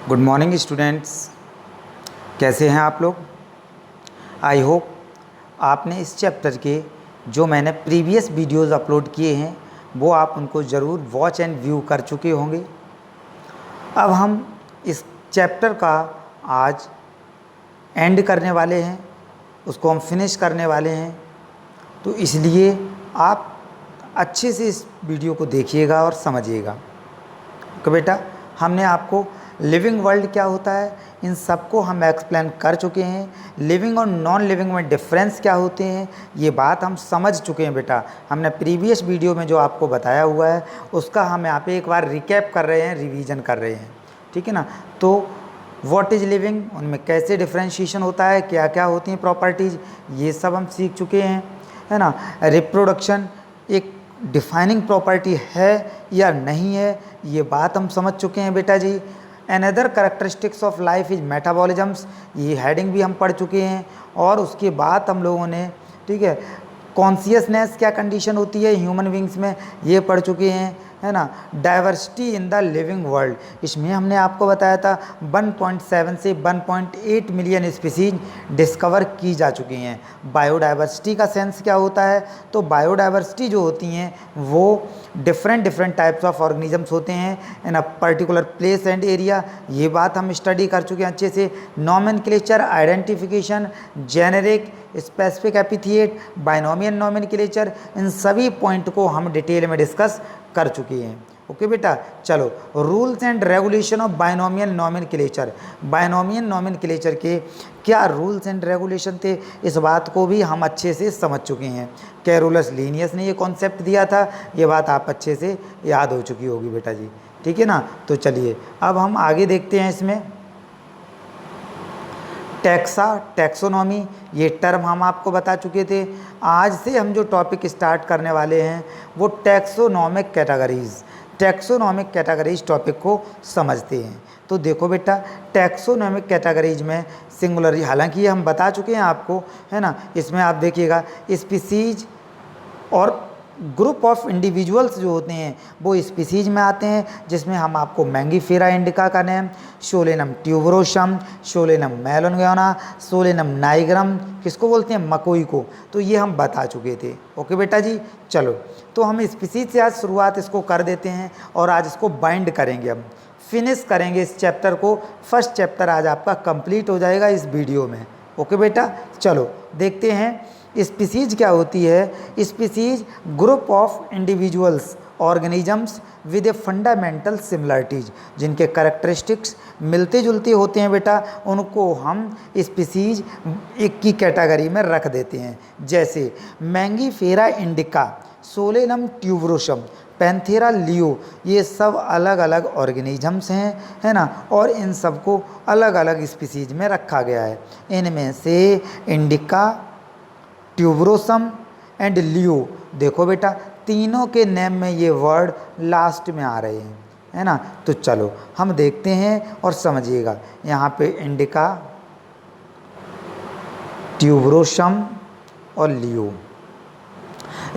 Good morning students, कैसे हैं आप लोग। आई होप आपने इस चैप्टर के जो मैंने प्रीवियस वीडियोस अपलोड किए हैं वो आप उनको ज़रूर वॉच एंड व्यू कर चुके होंगे। अब हम इस चैप्टर का आज एंड करने वाले हैं, उसको हम फिनिश करने वाले हैं। तो इसलिए आप अच्छे से इस वीडियो को देखिएगा और समझिएगा कि बेटा हमने आपको लिविंग वर्ल्ड क्या होता है इन सबको हम एक्सप्लेन कर चुके हैं। लिविंग और नॉन लिविंग में डिफरेंस क्या होते हैं ये बात हम समझ चुके हैं बेटा। हमने प्रीवियस वीडियो में जो आपको बताया हुआ है उसका हम यहाँ पे एक बार रिकैप कर रहे हैं, रिवीजन कर रहे हैं, ठीक है ना। तो व्हाट इज़ लिविंग, उनमें कैसे डिफ्रेंशिएशन होता है, क्या क्या होती हैं प्रॉपर्टीज़, ये सब हम सीख चुके हैं, है ना। रिप्रोडक्शन एक डिफाइनिंग प्रॉपर्टी है या नहीं है ये बात हम समझ चुके हैं बेटा जी। Another characteristics of life is metabolisms, ये हेडिंग भी हम पढ़ चुके हैं। और उसके बाद हम लोगों ने, ठीक है, कॉन्शियसनेस क्या कंडीशन होती है ह्यूमन बींग्स में ये पढ़ चुके हैं, है ना। Diversity in the living world, इसमें हमने आपको बताया था 1.7 से 1.8 मिलियन स्पीसीज डिस्कवर की जा चुकी हैं। बायोडाइवर्सिटी का सेंस क्या होता है, तो बायोडाइवर्सिटी जो होती हैं वो डिफरेंट टाइप्स ऑफ ऑर्गेनिजम्स होते हैं in a particular place and area, ये बात हम स्टडी कर चुके हैं अच्छे से। Nomenclature, identification, generic, specific epithet, binomial nomenclature, इन सभी पॉइंट को हम डिटेल में डिस्कस कर चुके हैं। ओके बेटा, चलो rules and regulation of binomial nomenclature, binomial nomenclature के क्या रूल्स एंड रेगुलेशन थे इस बात को भी हम अच्छे से समझ चुके हैं। कैरोलस लीनियस ने ये कॉन्सेप्ट दिया था, ये बात आप अच्छे से याद हो चुकी होगी बेटा जी, ठीक है ना। तो चलिए अब हम आगे देखते हैं। इसमें टैक्सोनॉमी, ये टर्म हम आपको बता चुके थे। आज से हम जो टॉपिक स्टार्ट करने वाले हैं वो टैक्सोनॉमिक कैटेगरीज टॉपिक को समझते हैं। तो देखो बेटा, टैक्सोनॉमिक कैटेगरीज में सिंगुलर, हालांकि ये हम बता चुके हैं आपको, है ना। इसमें आप देखिएगा स्पीसीज और ग्रुप ऑफ इंडिविजुअल्स जो होते हैं वो स्पीसीज में आते हैं, जिसमें हम आपको मैंगीफेरा इंडिका का name, solanum tuberosum, solanum melongena, solanum nigrum, किसको बोलते हैं, मकोई को, तो ये हम बता चुके थे। ओके बेटा जी, चलो तो हम स्पीसीज से आज शुरुआत इसको कर देते हैं और आज इसको बाइंड करेंगे, हम फिनिश करेंगे इस चैप्टर को। फर्स्ट चैप्टर आज आपका कंप्लीट हो जाएगा इस वीडियो में। ओके बेटा, चलो देखते हैं स्पीसीज क्या होती है। Species group of individuals organisms with a fundamental similarities, जिनके करेक्टरिस्टिक्स मिलते जुलते होते हैं बेटा, उनको हम स्पीसीज एक की कैटेगरी में रख देते हैं। जैसे Mangifera indica, Solanum tuberosum, Panthera leo, ये सब अलग अलग ऑर्गेनिजम्स हैं, है ना। और इन सबको अलग अलग स्पीसीज में रखा गया है। इनमें से इंडिका, ट्यूबरोसम एंड लियो, देखो बेटा तीनों के नेम में ये वर्ड लास्ट में आ रहे हैं, है ना। तो चलो हम देखते हैं और समझिएगा। यहाँ पे इंडिका, ट्यूबरोसम और लियो,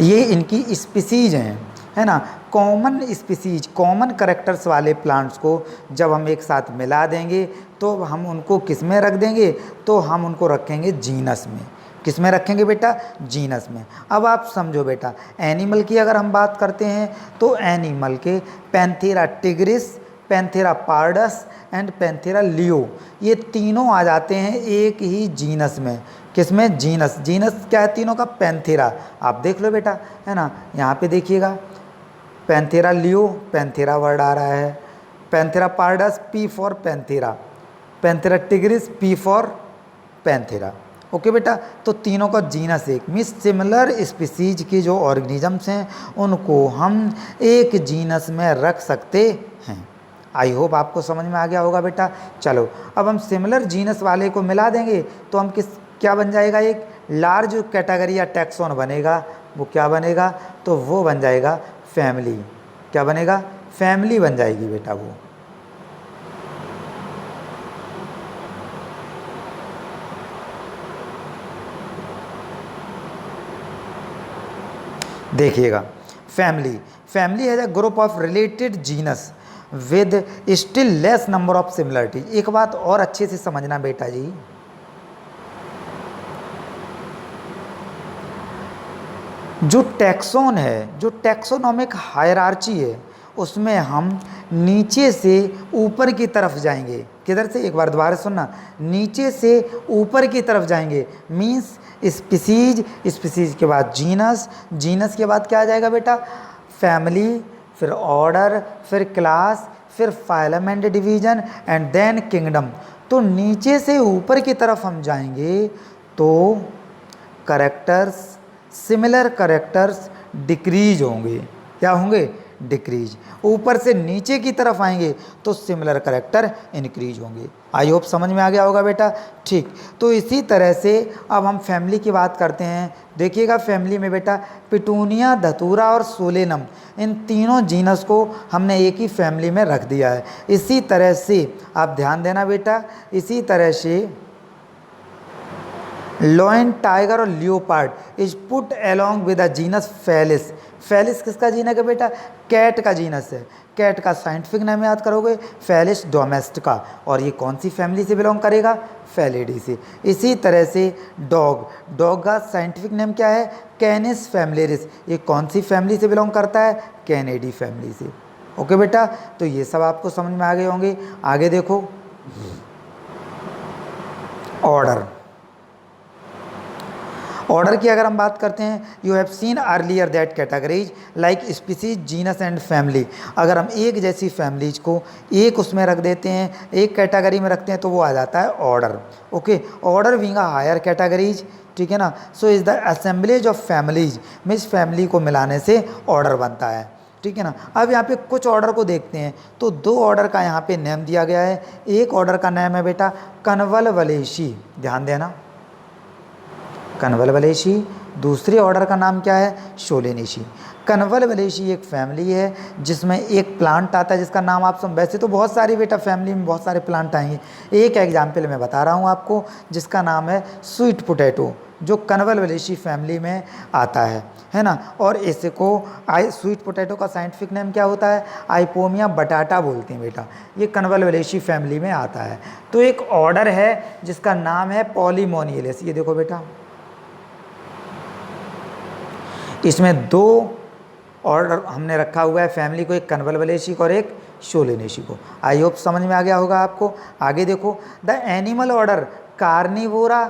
ये इनकी स्पीसीज हैं, है ना। कॉमन स्पीसीज, कॉमन करेक्टर्स वाले प्लांट्स को जब हम एक साथ मिला देंगे तो हम उनको किस में रख देंगे, तो हम उनको रखेंगे जीनस में। किस में रखेंगे बेटा, जीनस में। अब आप समझो बेटा, एनिमल की अगर हम बात करते हैं तो एनिमल के Panthera tigris, Panthera pardus and Panthera leo, ये तीनों आ जाते हैं एक ही जीनस में। किस में, जीनस। जीनस क्या है तीनों का, पैंथेरा। आप देख लो बेटा, है ना, यहाँ पे देखिएगा पैंथेरा लियो, पैंथेरा वर्ड आ रहा है। Panthera pardus, P for Panthera. Panthera tigris, P for Panthera. Okay बेटा, तो तीनों का जीनस एक, मीन्स सिमिलर स्पीसीज के जो ऑर्गेनिजम्स हैं उनको हम एक जीनस में रख सकते हैं। आई होप आपको समझ में आ गया होगा बेटा। चलो अब हम सिमिलर जीनस वाले को मिला देंगे तो हम क्या बन जाएगा, एक लार्ज कैटेगरी या टैक्सोन बनेगा। वो क्या बनेगा, तो वो बन जाएगा फैमिली। क्या बनेगा, फैमिली बन जाएगी बेटा वो। देखिएगा फैमिली, फैमिली है the group of related genus, with still less number of similarities. एक बात और अच्छे से समझना बेटा जी, जो टैक्सोन है, जो टैक्सोनॉमिक हायरार्ची है, उसमें हम नीचे से ऊपर की तरफ जाएंगे। किधर से, एक बार दोबारा सुनना, नीचे से ऊपर की तरफ जाएंगे। मीन्स स्पीसीज, स्पीसीज के बाद जीनस, जीनस के बाद क्या आ जाएगा बेटा, फैमिली, फिर ऑर्डर, फिर क्लास, फिर phylum and division and then kingdom. तो नीचे से ऊपर की तरफ हम जाएंगे तो करेक्टर्स, सिमिलर करेक्टर्स डिक्रीज होंगे। क्या होंगे, डिक्रीज। ऊपर से नीचे की तरफ आएंगे तो सिमिलर करेक्टर इंक्रीज होंगे। आई होप समझ में आ गया होगा बेटा। ठीक, तो इसी तरह से अब हम फैमिली की बात करते हैं। देखिएगा फैमिली में बेटा पिटूनिया, धतूरा और सोलेनम, इन तीनों जीनस को हमने एक ही फैमिली में रख दिया है। इसी तरह से आप ध्यान देना बेटा, इसी तरह से लॉयन, टाइगर और leopard is put along with the genus Felis. Felis किसका जीनस है बेटा, कैट का जीनस है। कैट का साइंटिफिक नेम याद करोगे, फेलिस डोमेस्टिका, और ये कौन सी फैमिली से बिलोंग करेगा, फेलिडी से। इसी तरह से डॉग, डॉग का साइंटिफिक नेम क्या है, कैनिस फैमिलियरिस, ये कौन सी फैमिली से बिलोंग करता है, कैनेडी फैमिली से। ओके बेटा, तो ये सब आपको समझ में आ गए होंगे। आगे देखो, ऑर्डर, ऑर्डर की अगर हम बात करते हैं, you have seen earlier that categories like species, genus and family. अगर हम एक जैसी फैमिलीज को एक उसमें रख देते हैं, एक कैटेगरी में रखते हैं, तो वो आ जाता है order. Okay, order being a higher categories, ठीक है ना। So is the assemblage of families, means family को मिलाने से ऑर्डर बनता है, ठीक है ना। अब यहाँ पे कुछ ऑर्डर को देखते हैं, तो दो ऑर्डर का यहाँ पे नेम दिया गया है। एक ऑर्डर का नेम है बेटा कन्वलवलेशी, ध्यान देना, कन्वलवलेशी। दूसरे ऑर्डर का नाम क्या है, शोलेनेशी। कन्वलवलेशी एक फैमिली है जिसमें एक प्लांट आता है जिसका नाम आप वैसे तो बहुत सारी बेटा फैमिली में बहुत सारे प्लांट आएंगे, एक एग्जाम्पल मैं बता रहा हूँ आपको जिसका नाम है स्वीट पोटैटो, जो कन्वलवलेशी फैमिली में आता है ना। और इसको स्वीट पोटैटो का साइंटिफिक नेम क्या होता है, आइपोमिया बटाटा बोलते हैं बेटा। ये कन्वलवलेशी फैमिली में आता है। तो एक ऑर्डर है जिसका नाम है पॉलीमोनियलिस। ये देखो बेटा, इसमें दो ऑर्डर हमने रखा हुआ है फैमिली को, एक कन्वलवलेशी को और एक शोलेनेशी को। आई होप समझ में आ गया होगा आपको। आगे देखो, the animal order Carnivora,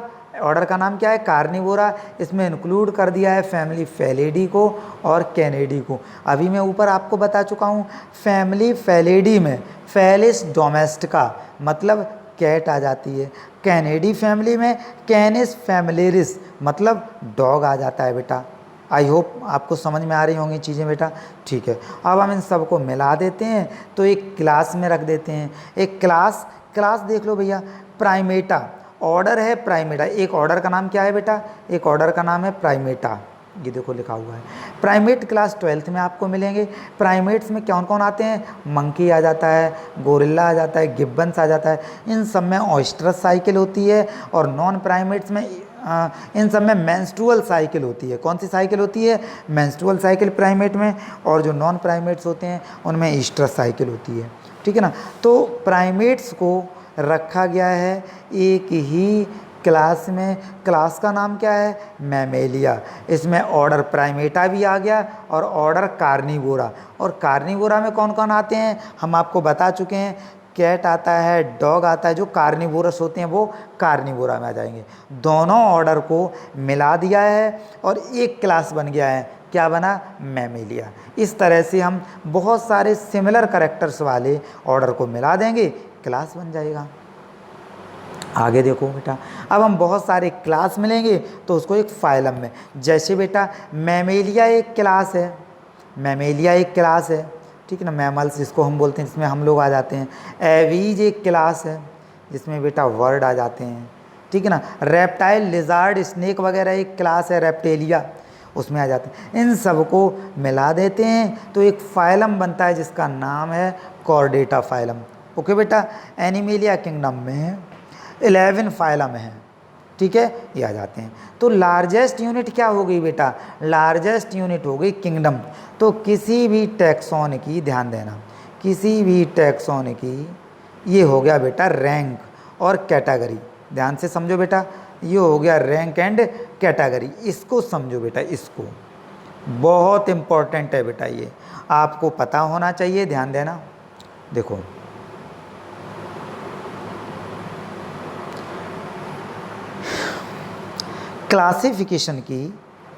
order का नाम क्या है, कार्निवोरा। इसमें इंक्लूड कर दिया है फैमिली फेलिडी को और कैनेडी को। अभी मैं ऊपर आपको बता चुका हूँ, फैमिली फेलिडी में फेलिस डोमेस्टिका मतलब कैट आ जाती है, कैनेडी फैमिली में कैनिस फैमिलियरिस मतलब डॉग आ जाता है बेटा। आई होप आपको समझ में आ रही होंगी चीज़ें बेटा। ठीक है, अब हम इन सबको मिला देते हैं तो एक क्लास में रख देते हैं। एक क्लास, क्लास देख लो भैया, प्राइमेटा, ऑर्डर है प्राइमेटा। एक ऑर्डर का नाम क्या है बेटा, एक ऑर्डर का नाम है प्राइमेटा, ये देखो लिखा हुआ है। प्राइमेट क्लास 12th में आपको मिलेंगे। प्राइमेट्स में कौन कौन आते हैं, मंकी आ जाता है, गोरिल्ला आ जाता है, गिब्बन्स आ जाता है। इन सब में ऑयस्ट्रस साइकिल होती है, और नॉन प्राइमेट्स में इन सब में मेंस्ट्रुअल साइकिल होती है। कौन सी साइकिल होती है, मेंस्ट्रुअल साइकिल प्राइमेट में, और जो नॉन प्राइमेट्स होते हैं उनमें ईस्ट्रस साइकिल होती है, ठीक है ना। तो प्राइमेट्स को रखा गया है एक ही क्लास में। क्लास का नाम क्या है, मैमेलिया। इसमें ऑर्डर प्राइमेटा भी आ गया और ऑर्डर कार्निवोरा। और कार्निवोरा में कौन कौन आते हैं हम आपको बता चुके हैं, कैट आता है, डॉग आता है, जो कार्निवोरस होते हैं वो कार्निवोरा में आ जाएंगे। दोनों ऑर्डर को मिला दिया है और एक क्लास बन गया है, क्या बना, मैमेलिया। इस तरह से हम बहुत सारे सिमिलर कैरेक्टर्स वाले ऑर्डर को मिला देंगे, क्लास बन जाएगा। आगे देखो बेटा, अब हम बहुत सारे क्लास मिलेंगे तो उसको एक फाइलम में, जैसे बेटा मैमेलिया एक क्लास है, मैमेलिया एक क्लास है, ठीक है ना, मैमल्स जिसको हम बोलते हैं, जिसमें हम लोग आ जाते हैं। एवीज एक क्लास है जिसमें बेटा वर्ड आ जाते हैं, ठीक है ना। रेप्टाइल, लिजार्ड, स्नेक वगैरह एक क्लास है, रेप्टेलिया, उसमें आ जाते हैं। इन सबको मिला देते हैं तो एक फाइलम बनता है जिसका नाम है कॉर्डेटा फाइलम। ओके बेटा, एनिमेलिया किंगडम में 11 फाइलम है, ठीक है, ये आ जाते हैं। तो लार्जेस्ट यूनिट क्या हो गई बेटा, लार्जेस्ट यूनिट हो गई किंगडम। तो किसी भी टैक्सोन की, ध्यान देना, किसी भी टैक्सोन की, ये हो गया बेटा रैंक और कैटेगरी। ध्यान से समझो बेटा, ये हो गया रैंक एंड कैटेगरी। इसको समझो बेटा, इसको बहुत इम्पोर्टेंट है बेटा, ये आपको पता होना चाहिए, ध्यान देना। देखो क्लासिफिकेशन की,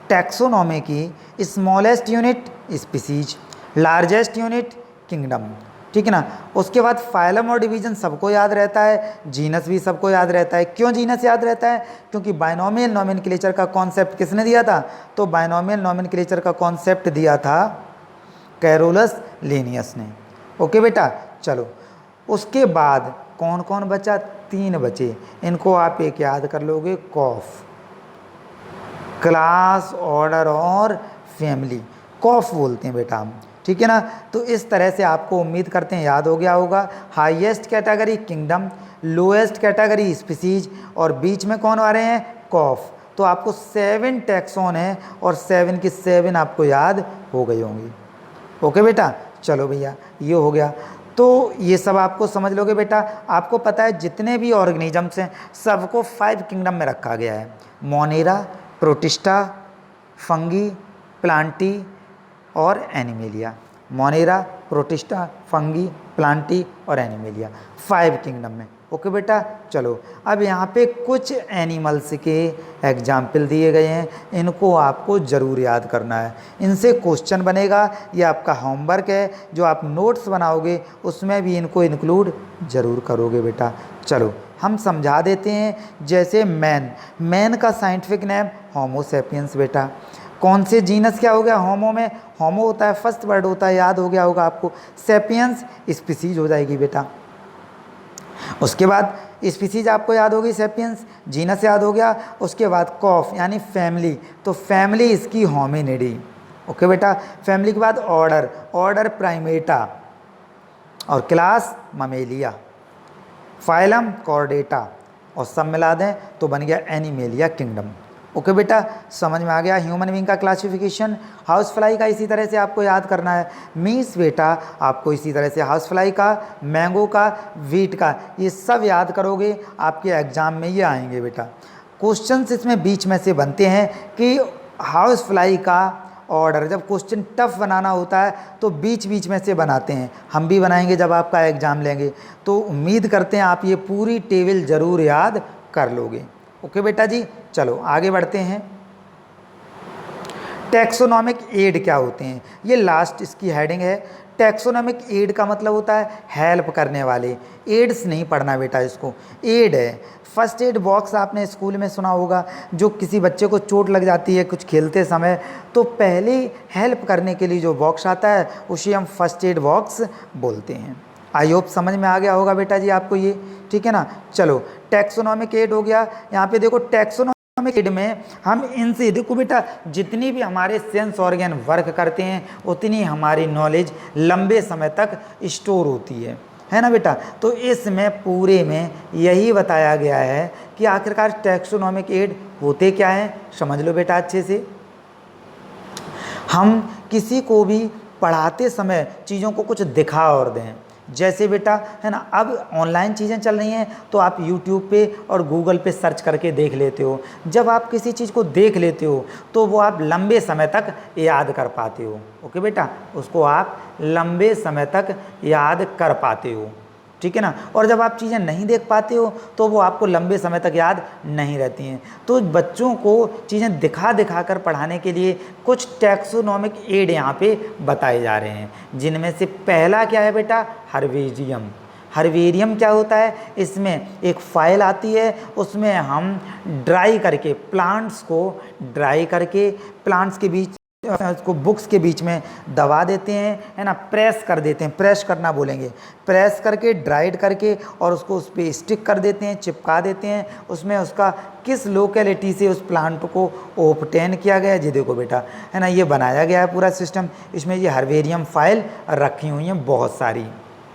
टैक्सोनॉमी की smallest unit species, largest unit kingdom, ठीक है ना। उसके बाद फाइलम और डिवीजन सबको याद रहता है, जीनस भी सबको याद रहता है। क्यों जीनस याद रहता है? क्योंकि बाइनोमियल नोमेनक्लेचर का कॉन्सेप्ट किसने दिया था? तो बाइनोमियल नोमेनक्लेचर का कॉन्सेप्ट दिया था कैरोलस लिनियस ने। ओके बेटा, चलो उसके बाद कौन कौन बचा? 3 बचे, इनको आप एक याद कर लोगे, कॉफ, क्लास, ऑर्डर और फैमिली, कॉफ बोलते हैं बेटा हम, ठीक है ना। तो इस तरह से आपको उम्मीद करते हैं याद हो गया होगा। Highest category kingdom, lowest category species और बीच में कौन आ रहे हैं? कॉफ। तो आपको 7 टैक्सोन है और 7 की 7 आपको याद हो गई होंगी। ओके बेटा, चलो भैया ये हो गया। तो ये सब आपको समझ लोगे बेटा। आपको पता है जितने भी ऑर्गेनिजम्स हैं सबको 5 किंगडम में रखा गया है, मोनेरा, प्रोटिस्टा, फंगी, प्लांटी और animalia. Monera, protista, fungi, Plantae और एनिमेलिया, 5 किंगडम में। ओके बेटा, चलो अब यहाँ पे कुछ एनिमल्स के एग्जाम्पल दिए गए हैं, इनको आपको ज़रूर याद करना है, इनसे क्वेश्चन बनेगा। ये आपका होमवर्क है, जो आप नोट्स बनाओगे उसमें भी इनको इंक्लूड ज़रूर करोगे बेटा। चलो हम समझा देते हैं। जैसे मैन का साइंटिफिक नेम होमो सेपियंस बेटा। कौन से जीनस क्या हो गया? होमो में होमो होता है, फर्स्ट वर्ड होता है, याद हो गया होगा आपको। सेपियंस स्पीसीज हो जाएगी बेटा। उसके बाद स्पीसीज आपको याद होगी, सेपियंस, जीनस याद हो गया। उसके बाद कॉफ यानी फैमिली, तो फैमिली इसकी होमिनिडी। ओके बेटा, फैमिली के बाद ऑर्डर प्राइमेटा और क्लास ममेलिया, फाइलम कॉर्डेटा और सब मिला दें तो बन गया एनिमेलिया किंगडम। ओके बेटा, समझ में आ गया। ह्यूमन बीइंग का क्लासिफिकेशन। हाउस फ्लाई का इसी तरह से आपको याद करना है। मीस बेटा आपको इसी तरह से हाउस फ्लाई का, मैंगो का, वीट का, ये सब याद करोगे, आपके एग्जाम में ये आएंगे बेटा। क्वेश्चंस इसमें बीच में से बनते हैं कि हाउस फ्लाई का ऑर्डर, जब क्वेश्चन टफ बनाना होता है तो बीच बीच में से बनाते हैं, हम भी बनाएंगे जब आपका एग्ज़ाम लेंगे। तो उम्मीद करते हैं आप ये पूरी टेबल ज़रूर याद कर लोगे। ओके बेटा जी, चलो आगे बढ़ते हैं। टैक्सोनॉमिक एड क्या होते हैं? ये लास्ट इसकी हेडिंग है। टैक्सोनॉमिक एड का मतलब होता है हेल्प करने वाले। एड्स नहीं पढ़ना बेटा, इसको एड है। फर्स्ट एड बॉक्स आपने स्कूल में सुना होगा, जो किसी बच्चे को चोट लग जाती है कुछ खेलते समय, तो पहले हेल्प करने के लिए जो बॉक्स आता है उसे हम फर्स्ट एड बॉक्स बोलते हैं। आई होप समझ में आ गया होगा बेटा जी आपको ये, ठीक है ना। चलो टैक्सोनॉमिक एड हो गया। यहाँ पे देखो टैक्सोनॉमिक एड में हम इनसे, देखो बेटा, जितनी भी हमारे सेंस ऑर्गन वर्क करते हैं उतनी हमारी नॉलेज लंबे समय तक स्टोर होती है ना बेटा। तो इसमें पूरे में यही बताया गया है कि आखिरकार टैक्सोनॉमिक एड होते क्या हैं, समझ लो बेटा अच्छे से। हम किसी को भी पढ़ाते समय चीज़ों को कुछ दिखा और दें, जैसे बेटा है ना, अब ऑनलाइन चीज़ें चल रही हैं तो आप यूट्यूब पे और गूगल पे सर्च करके देख लेते हो। जब आप किसी चीज़ को देख लेते हो तो वो आप लंबे समय तक याद कर पाते हो। ओके बेटा, उसको आप लंबे समय तक याद कर पाते हो, ठीक है ना। और जब आप चीज़ें नहीं देख पाते हो तो वो आपको लंबे समय तक याद नहीं रहती हैं। तो बच्चों को चीज़ें दिखा दिखा कर पढ़ाने के लिए कुछ टैक्सोनॉमिक एड यहाँ पे बताए जा रहे हैं, जिनमें से पहला क्या है बेटा? हर्बेरियम। हर्बेरियम क्या होता है? इसमें एक फाइल आती है, उसमें हम ड्राई करके प्लांट्स को, ड्राई करके प्लांट्स के बीच उसको बुक्स के बीच में दबा देते हैं, है ना, प्रेस कर देते हैं, प्रेस करना बोलेंगे, प्रेस करके ड्राइड करके और उसको उस पर स्टिक कर देते हैं, चिपका देते हैं। उसमें उसका किस लोकेलिटी से उस प्लांट को ऑब्टेन किया गया है, जी देखो बेटा, है ना, ये बनाया गया है पूरा सिस्टम। इसमें ये हर्बेरियम फाइल रखी हुई हैं बहुत सारी,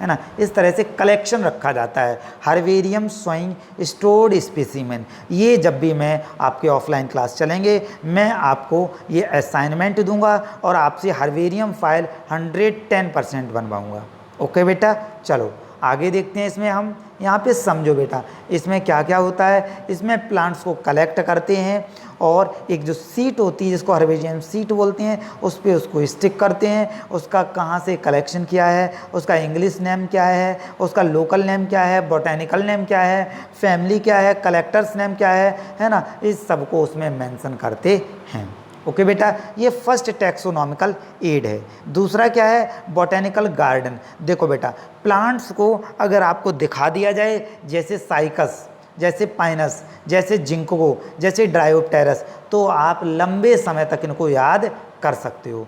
है ना। इस तरह से कलेक्शन रखा जाता है। हर्बेरियम शोइंग स्टोर्ड स्पेसिमेन, ये जब भी मैं आपके ऑफलाइन क्लास चलेंगे मैं आपको ये असाइनमेंट दूंगा और आपसे हर्बेरियम फाइल 110% बनवाऊंगा। ओके बेटा, चलो आगे देखते हैं। इसमें हम यहाँ पे समझो बेटा, इसमें क्या क्या होता है। इसमें प्लांट्स को कलेक्ट करते हैं और एक जो सीट होती है जिसको हर्बेरियम सीट बोलते हैं, उस पे उसको स्टिक करते हैं। उसका कहाँ से कलेक्शन किया है, उसका इंग्लिश नेम क्या है, उसका लोकल नेम क्या है, बोटेनिकल नेम क्या है, फैमिली क्या है, कलेक्टर्स नेम क्या है ना, इस सबको उसमें मेंशन करते हैं। ओके बेटा, ये फर्स्ट टैक्सोनॉमिकल एड है। दूसरा क्या है, बोटेनिकल गार्डन। देखो बेटा, प्लांट्स को अगर आपको दिखा दिया जाए, जैसे साइकस, जैसे पाइनस, जैसे जिंको, जैसे ड्रायोप्टेरस, तो आप लंबे समय तक इनको याद कर सकते हो।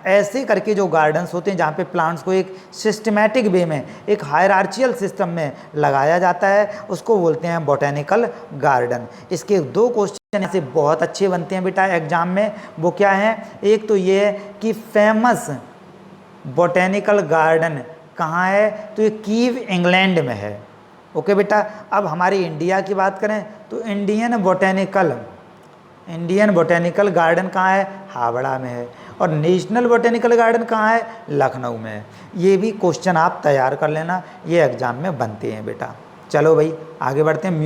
ऐसे करके जो गार्डन्स होते हैं जहाँ पे प्लांट्स को एक सिस्टमैटिक वे में, एक हायरार्चिकल सिस्टम में लगाया जाता है, उसको बोलते हैं बोटेनिकल गार्डन। इसके 2 क्वेश्चन ऐसे बहुत अच्छे बनते हैं बेटा एग्जाम में। वो क्या हैं, एक तो ये है कि फेमस बोटेनिकल गार्डन कहाँ है, तो ये कीव इंग्लैंड में है। ओके बेटा, अब हमारी इंडिया की बात करें तो इंडियन बोटेनिकल गार्डन कहाँ है, हावड़ा में है। और नेशनल बोटेनिकल गार्डन कहाँ है, लखनऊ में है। ये भी क्वेश्चन आप तैयार कर लेना, ये एग्जाम में बनते हैं बेटा। चलो भाई आगे बढ़ते हैं।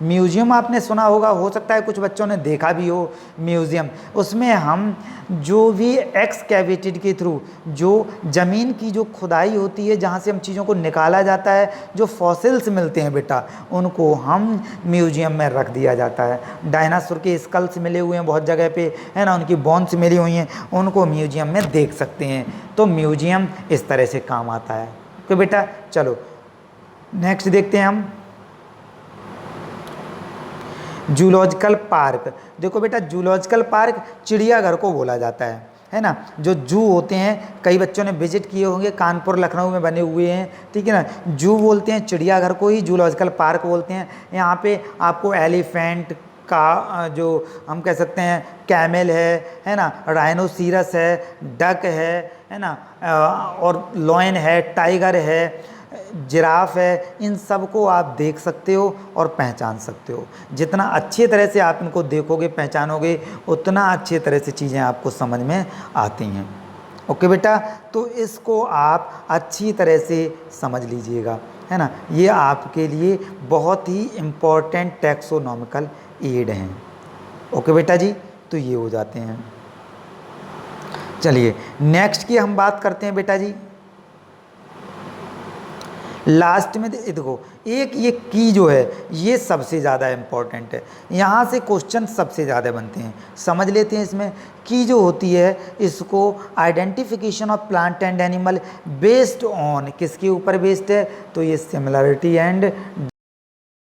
म्यूज़ियम आपने सुना होगा, हो सकता है कुछ बच्चों ने देखा भी हो म्यूज़ियम। उसमें हम जो भी एक्सकैवेटेड के थ्रू, जो ज़मीन की जो खुदाई होती है, जहाँ से हम चीज़ों को निकाला जाता है, जो फॉसिल्स मिलते हैं बेटा, उनको हम म्यूज़ियम में रख दिया जाता है। डायनासोर के स्कल्स मिले हुए हैं बहुत जगह पे, है ना, उनकी बोन्स मिली हुई हैं, उनको म्यूज़ियम में देख सकते हैं। तो म्यूज़ियम इस तरह से काम आता है। तो बेटा चलो नेक्स्ट देखते हैं हम, जूलॉजिकल पार्क। देखो बेटा, जूलॉजिकल पार्क चिड़ियाघर को बोला जाता है ना। जो जू होते हैं, कई बच्चों ने विजिट किए होंगे, कानपुर लखनऊ में बने हुए हैं, ठीक है ना। जू बोलते हैं चिड़ियाघर को ही, जूलॉजिकल पार्क बोलते हैं। यहाँ पे आपको एलिफेंट का जो हम कह सकते हैं कैमल है ना, राइनोसीरस है, डक है ना, और लॉयन है, टाइगर है, जिराफ है, इन सब को आप देख सकते हो और पहचान सकते हो। जितना अच्छे तरह से आप इनको देखोगे, पहचानोगे, उतना अच्छे तरह से चीज़ें आपको समझ में आती हैं। ओके बेटा, तो इसको आप अच्छी तरह से समझ लीजिएगा, है ना। ये आपके लिए बहुत ही इम्पोर्टेंट टैक्सोनॉमिकल एड हैं। ओके बेटा जी, तो ये हो जाते हैं। चलिए नेक्स्ट की हम बात करते हैं बेटा जी। लास्ट में देखो, एक ये की जो है ये सबसे ज़्यादा इम्पॉर्टेंट है, यहाँ से क्वेश्चन सबसे ज़्यादा बनते हैं। समझ लेते हैं। इसमें की जो होती है, इसको identification of plant and animal based on, किसके ऊपर बेस्ड है, तो ये सिमिलरिटी एंड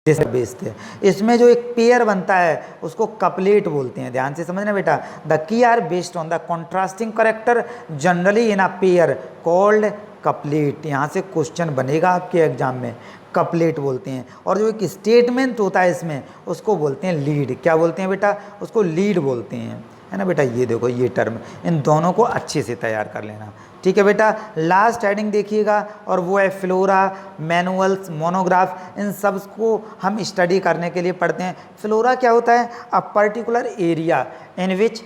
बेस्ड है। इसमें जो एक पेयर बनता है उसको कपलेट बोलते हैं। ध्यान से समझना बेटा, the key are based on the contrasting character generally in a pair called couplet. यहाँ से क्वेश्चन बनेगा आपके एग्जाम में, कपलेट बोलते हैं। और जो एक स्टेटमेंट होता है इसमें, उसको बोलते हैं लीड। क्या बोलते हैं बेटा, उसको लीड बोलते हैं, है ना बेटा। ये देखो ये टर्म, इन दोनों को अच्छे से तैयार कर लेना, ठीक है बेटा। लास्ट हेडिंग देखिएगा, और वो है फ्लोरा, मैनुअल्स, मोनोग्राफ। इन सब को हम स्टडी करने के लिए पढ़ते हैं। फ्लोरा क्या होता है, a particular area in which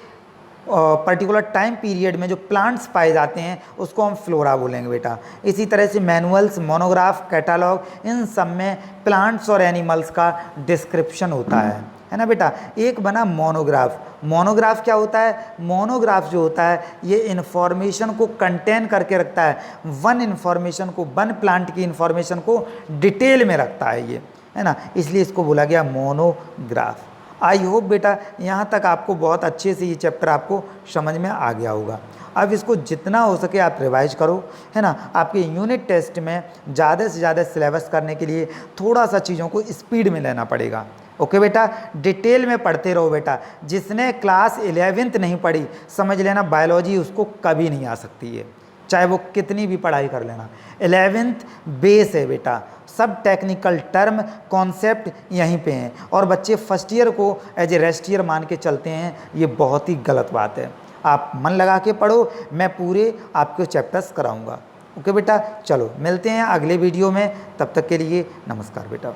particular time period में जो प्लांट्स पाए जाते हैं उसको हम फ्लोरा बोलेंगे बेटा। इसी तरह से मैनुअल्स, मोनोग्राफ, कैटालॉग, इन सब में प्लांट्स और एनिमल्स का डिस्क्रिप्शन होता है ना बेटा। एक बना मोनोग्राफ। मोनोग्राफ क्या होता है, मोनोग्राफ जो होता है ये इन्फॉर्मेशन को कंटेन करके रखता है, वन इन्फॉर्मेशन को, वन प्लांट की इन्फॉर्मेशन को डिटेल में रखता है ये, है ना, इसलिए इसको बोला गया मोनोग्राफ। आई होप बेटा यहाँ तक आपको बहुत अच्छे से ये चैप्टर आपको समझ में आ गया होगा। अब इसको जितना हो सके आप रिवाइज करो, है ना। आपके यूनिट टेस्ट में ज़्यादा से ज़्यादा सिलेबस करने के लिए थोड़ा सा चीज़ों को स्पीड में लेना पड़ेगा। ओके बेटा, डिटेल में पढ़ते रहो बेटा। जिसने क्लास 11th नहीं पढ़ी, समझ लेना बायोलॉजी उसको कभी नहीं आ सकती है, चाहे वो कितनी भी पढ़ाई कर लेना। 11th बेस है बेटा, सब टेक्निकल टर्म, कॉन्सेप्ट यहीं पे हैं, और बच्चे फर्स्ट ईयर को एज ए रेस्ट ईयर मान के चलते हैं। ये बहुत ही गलत बात है। आप मन लगा के पढ़ो, मैं पूरे आपके चैप्टर्स कराऊंगा। ओके बेटा, चलो मिलते हैं अगले वीडियो में, तब तक के लिए नमस्कार बेटा।